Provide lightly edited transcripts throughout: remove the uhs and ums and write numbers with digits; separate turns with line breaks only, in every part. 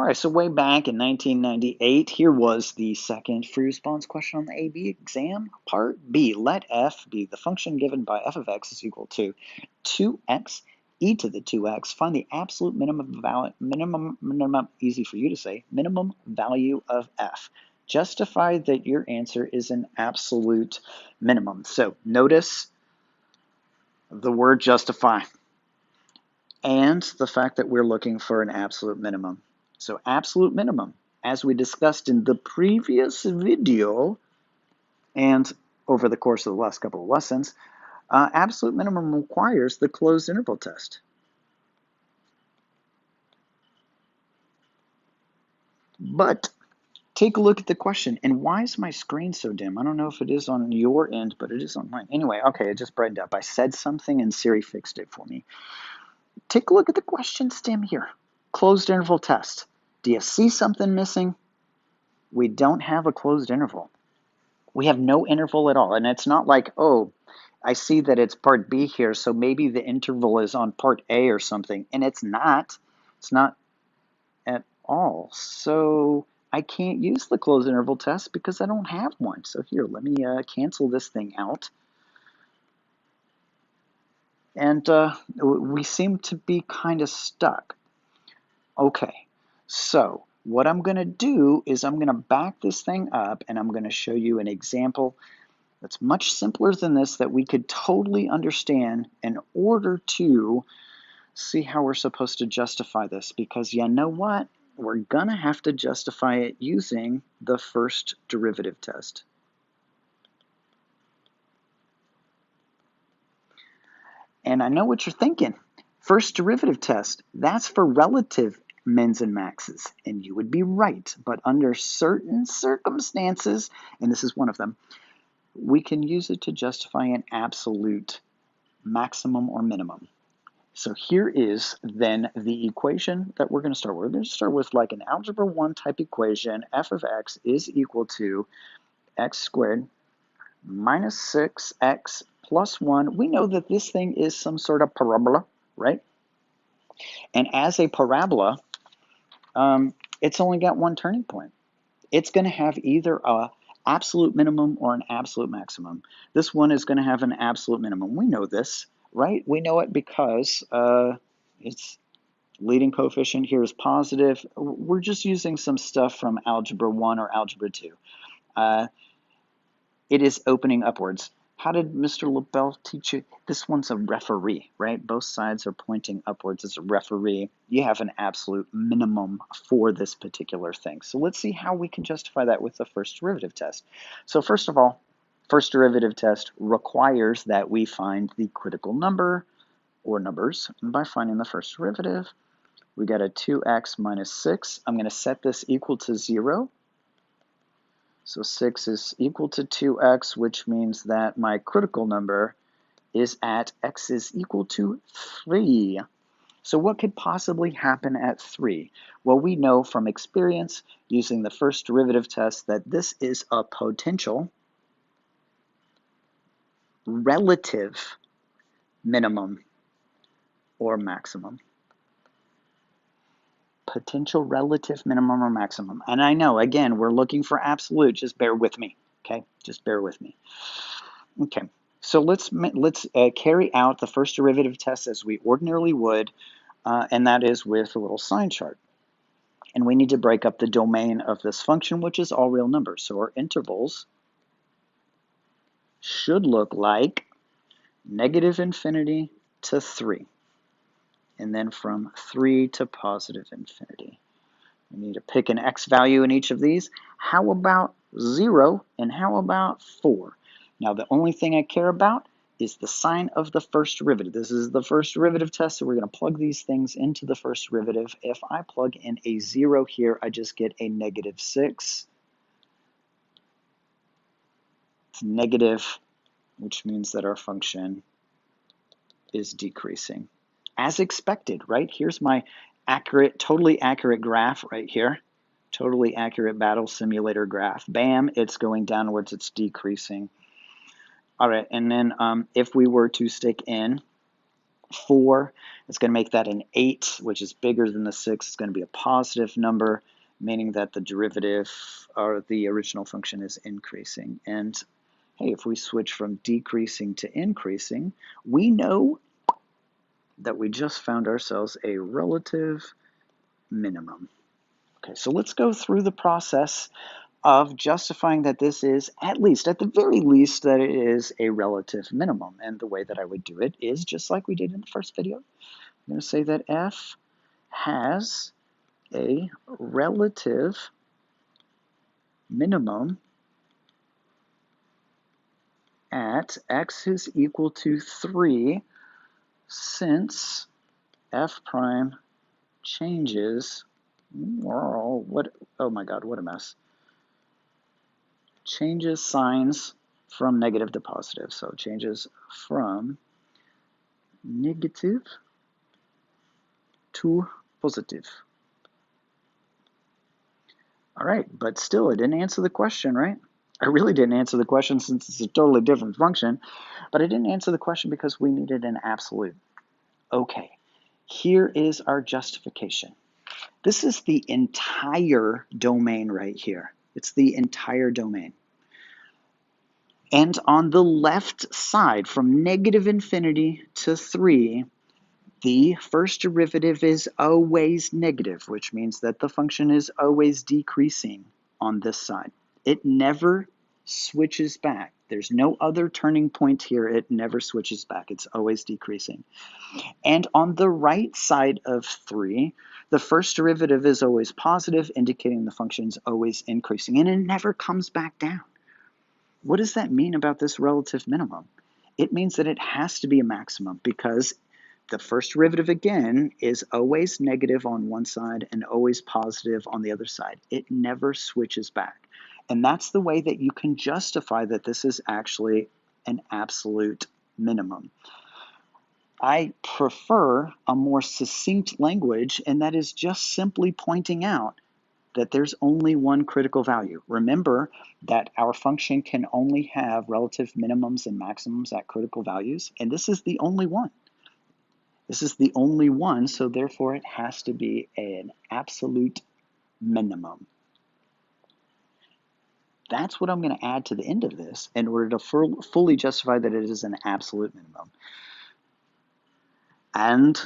All right, so way back in 1998, here was the second free response question on the AB exam. Part B, let f be the function given by f of x is equal to 2x e to the 2x. Find the absolute minimum, easy for you to say, minimum value of f. Justify that your answer is an absolute minimum. So notice the word justify and the fact that we're looking for an absolute minimum. So absolute minimum, as we discussed in the previous video and over the course of the last couple of lessons, absolute minimum requires the closed interval test. But take a look at the question. And why is my screen so dim? I don't know if it is on your end, but it is on mine. Anyway, okay, it just brightened up. I said something and Siri fixed it for me. Take a look at the question stem here. Closed interval test. Do you see something missing? We don't have a closed interval. We have no interval at all. And it's not like, oh, I see that it's part B here, so maybe the interval is on part A or something. And it's not. It's not at all. So I can't use the closed interval test because I don't have one. So here, let me cancel this thing out. And we seem to be kind of stuck. Okay, so what I'm going to do is I'm going to back this thing up and I'm going to show you an example that's much simpler than this that we could totally understand in order to see how we're supposed to justify this. Because you know what? We're going to have to justify it using the first derivative test. And I know what you're thinking. First derivative test, that's for relative mins and maxes, and you would be right. But under certain circumstances, and this is one of them, we can use it to justify an absolute maximum or minimum. So here is then the equation that we're going to start with. We're going to start with like an algebra 1 type equation. F of x is equal to x squared minus 6x plus 1. We know that this thing is some sort of parabola, right? And as a parabola, it's only got one turning point. It's going to have either a absolute minimum or an absolute maximum. This one is going to have an absolute minimum. We know this, right? We know it because its leading coefficient here is positive. We're just using some stuff from Algebra 1 or Algebra 2. It is opening upwards. How did Mr. LaBelle teach you? This one's a referee, right? Both sides are pointing upwards as a referee. You have an absolute minimum for this particular thing. So let's see how we can justify that with the first derivative test. So first of all, first derivative test requires that we find the critical number or numbers. And by finding the first derivative, we got a 2x minus 6. I'm going to set this equal to 0. So 6 is equal to 2x, which means that my critical number is at x is equal to 3. So what could possibly happen at 3? Well, we know from experience using the first derivative test that this is a potential relative minimum or maximum. Potential relative minimum or maximum. And I know, again, we're looking for absolute. Just bear with me, okay? Just bear with me. Okay, so let's carry out the first derivative test as we ordinarily would, and that is with a little sign chart. And we need to break up the domain of this function, which is all real numbers. So our intervals should look like negative infinity to 3. And then from 3 to positive infinity. We need to pick an x value in each of these. How about 0 and how about 4? Now the only thing I care about is the sign of the first derivative. This is the first derivative test, so we're going to plug these things into the first derivative. If I plug in a 0 here, I just get a negative 6. It's negative, which means that our function is decreasing. As expected, right? Here's my accurate, totally accurate graph right here. Totally accurate battle simulator graph. Bam, it's going downwards, it's decreasing. All right, and then if we were to stick in 4. It's going to make that an 8, which is bigger than the 6. It's going to be a positive number, meaning that the derivative or the original function is increasing. And hey, if we switch from decreasing to increasing, we know that we just found ourselves a relative minimum. Okay, so let's go through the process of justifying that this is, at the very least, that it is a relative minimum. And the way that I would do it is just like we did in the first video. I'm going to say that f has a relative minimum at x is equal to 3 since f prime changes, oh my god, what a mess, changes signs from negative to positive. So changes from negative to positive. All right, but still, it didn't answer the question, right? I really didn't answer the question since it's a totally different function, but I didn't answer the question because we needed an absolute. Okay, here is our justification. This is the entire domain right here. It's the entire domain. And on the left side, from negative infinity to 3, the first derivative is always negative, which means that the function is always decreasing on this side. It never switches back. There's no other turning point here. It never switches back. It's always decreasing. And on the right side of 3, the first derivative is always positive, indicating the function is always increasing, and it never comes back down. What does that mean about this relative minimum? It means that it has to be a maximum because the first derivative, again, is always negative on one side and always positive on the other side. It never switches back. And that's the way that you can justify that this is actually an absolute minimum. I prefer a more succinct language, and that is just simply pointing out that there's only one critical value. Remember that our function can only have relative minimums and maximums at critical values, and this is the only one. This is the only one, so therefore it has to be an absolute minimum. That's what I'm going to add to the end of this in order to fully justify that it is an absolute minimum. And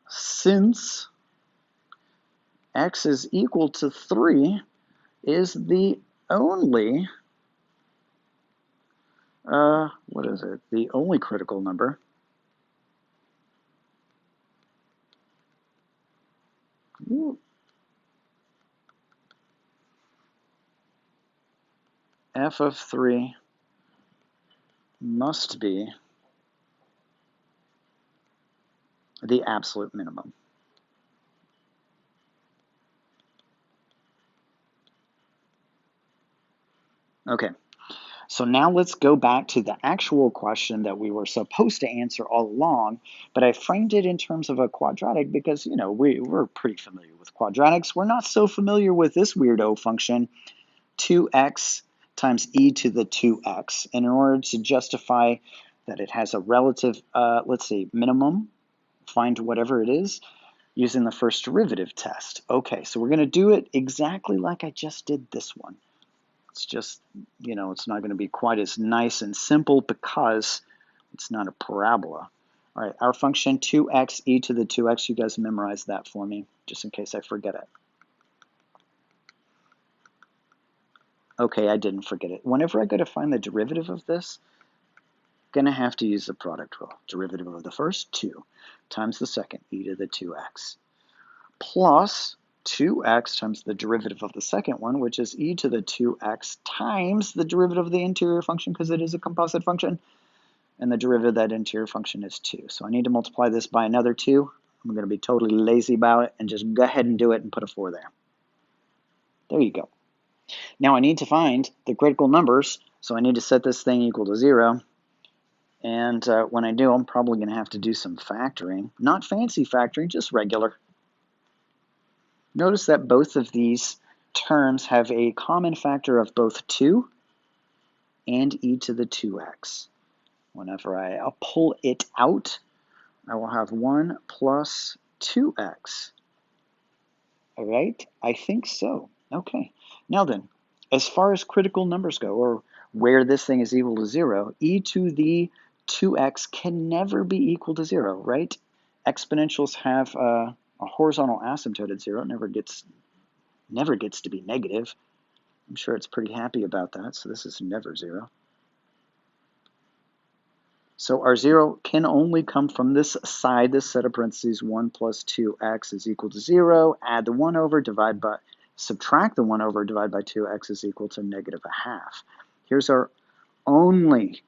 since x is equal to 3 is the only, the only critical number, f of 3 must be the absolute minimum. Okay, so now let's go back to the actual question that we were supposed to answer all along, but I framed it in terms of a quadratic because, you know, we're pretty familiar with quadratics. We're not so familiar with this weirdo function, 2x times e to the 2x. And in order to justify that it has a relative, let's see, minimum, find whatever it is, using the first derivative test. Okay, so we're going to do it exactly like I just did this one. It's just, you know, it's not going to be quite as nice and simple because it's not a parabola. All right, our function 2x e to the 2x, you guys memorize that for me, just in case I forget it. Okay, I didn't forget it. Whenever I go to find the derivative of this, I'm going to have to use the product rule. Derivative of the first, 2, times the second, e to the 2x, plus 2x times the derivative of the second one, which is e to the 2x times the derivative of the interior function because it is a composite function, and the derivative of that interior function is 2. So I need to multiply this by another 2. I'm going to be totally lazy about it and just go ahead and do it and put a 4 there. There you go. Now I need to find the critical numbers, so I need to set this thing equal to 0. And when I do, I'm probably going to have to do some factoring. Not fancy factoring, just regular. Notice that both of these terms have a common factor of both 2 and e to the 2x. Whenever I pull it out, I will have 1 plus 2x. All right? I think so. Okay. Now then, as far as critical numbers go, or where this thing is equal to 0, e to the 2x can never be equal to 0, right? Exponentials have a horizontal asymptote at 0. It never gets to be negative. I'm sure it's pretty happy about that, so this is never 0. So our 0 can only come from this side, this set of parentheses, 1 plus 2x is equal to 0. Add the 1 over, subtract the 1 over, divide by 2, x is equal to negative a half. Here's our only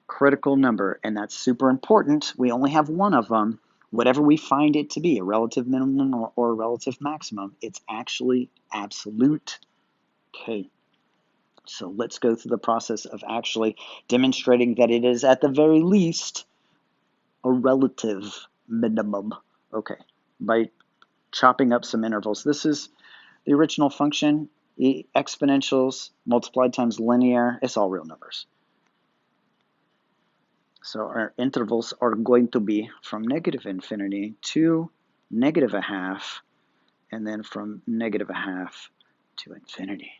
critical number, and that's super important. We only have one of them. Whatever we find it to be, a relative minimum or a relative maximum, it's actually absolute. Okay. So let's go through the process of actually demonstrating that it is at the very least a relative minimum. Okay, by chopping up some intervals. This is the original function, exponentials multiplied times linear. It's all real numbers. So our intervals are going to be from negative infinity to negative a half, and then from negative a half to infinity.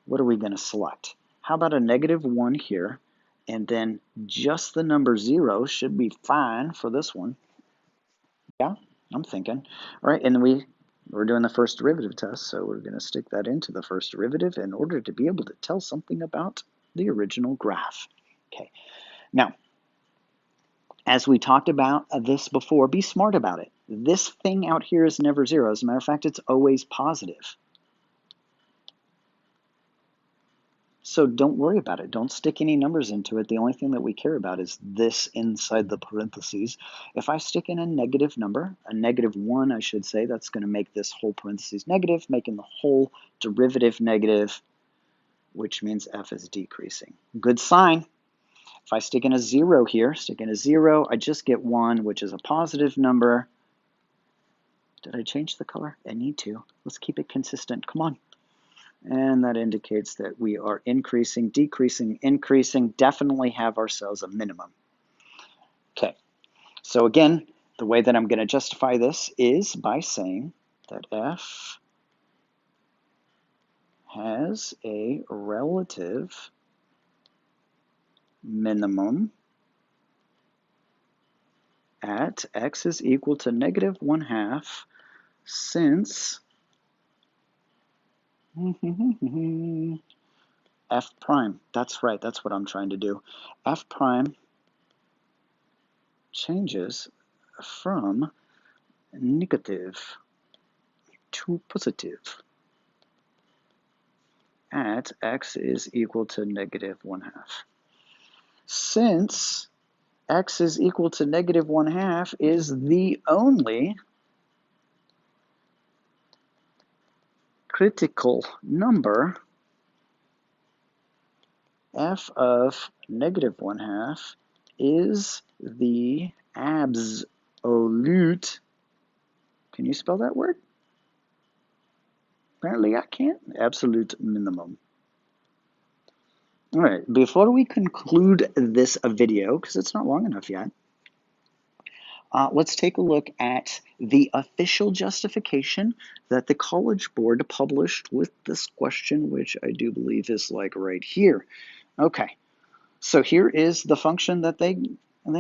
What are we going to select? How about a negative 1 here, and then just the number 0 should be fine for this one. Yeah, I'm thinking. All right, and we're doing the first derivative test, so we're going to stick that into the first derivative in order to be able to tell something about the original graph. Okay, now, as we talked about this before, be smart about it. This thing out here is never 0. As a matter of fact, it's always positive. So don't worry about it. Don't stick any numbers into it. The only thing that we care about is this inside the parentheses. If I stick in a negative number, a negative 1, I should say, that's going to make this whole parentheses negative, making the whole derivative negative, which means f is decreasing. Good sign. If I stick in a 0 here, I just get 1, which is a positive number. Did I change the color? I need to. Let's keep it consistent. Come on. And that indicates that we are increasing, decreasing, increasing, definitely have ourselves a minimum. Okay, so again, the way that I'm going to justify this is by saying that f has a relative minimum at x is equal to negative 1/2 since f prime, that's right, that's what I'm trying to do, f prime changes from negative to positive at x is equal to negative 1/2. Since x is equal to negative 1/2 is the only critical number, f of negative 1/2 is the absolute, can you spell that word? Apparently I can't. Absolute minimum. All right, before we conclude this video, because it's not long enough yet, let's take a look at the official justification that the College Board published with this question, which I do believe is like right here. Okay, so here is the function that they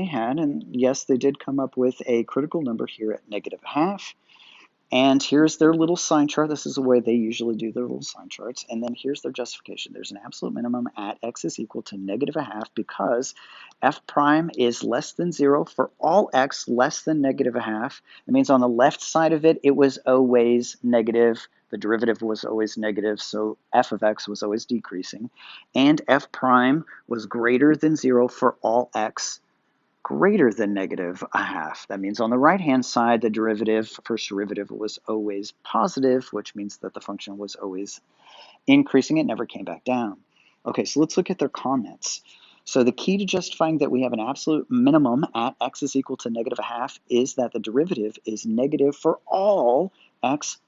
had, and yes, they did come up with a critical number here at negative 1/2. And here's their little sign chart. This is the way they usually do their little sign charts. And then here's their justification. There's an absolute minimum at x is equal to negative 1/2 because f prime is less than 0 for all x less than negative 1/2. That means on the left side of it, it was always negative. The derivative was always negative, so f of x was always decreasing. And f prime was greater than 0 for all x greater than negative 1/2. That means on the right-hand side, the derivative, first derivative, was always positive, which means that the function was always increasing. It never came back down. Okay, so let's look at their comments. So the key to justifying that we have an absolute minimum at x is equal to negative 1/2 is that the derivative is negative for all x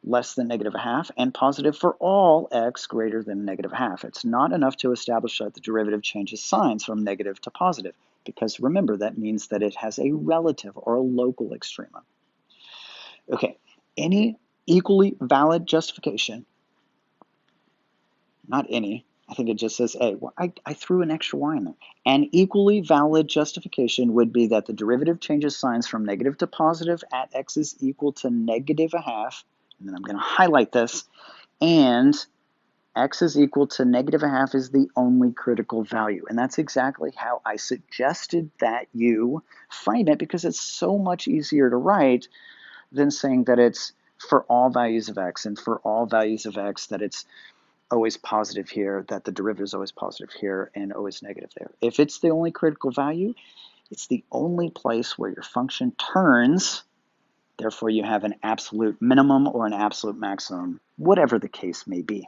less than negative 1/2 and positive for all x greater than negative 1/2. It's not enough to establish that the derivative changes signs from negative to positive. because remember, that means that it has a relative or a local extrema. Okay, any equally valid justification, not any, I think it just says A. Well, I threw an extra Y in there. An equally valid justification would be that the derivative changes signs from negative to positive at x is equal to negative a half, and then I'm going to highlight this, and x is equal to negative a half is the only critical value. And that's exactly how I suggested that you frame it, because it's so much easier to write than saying that it's for all values of x, and for all values of x that it's always positive here, that the derivative is always positive here, and always negative there. If it's the only critical value, it's the only place where your function turns. Therefore, you have an absolute minimum or an absolute maximum, whatever the case may be.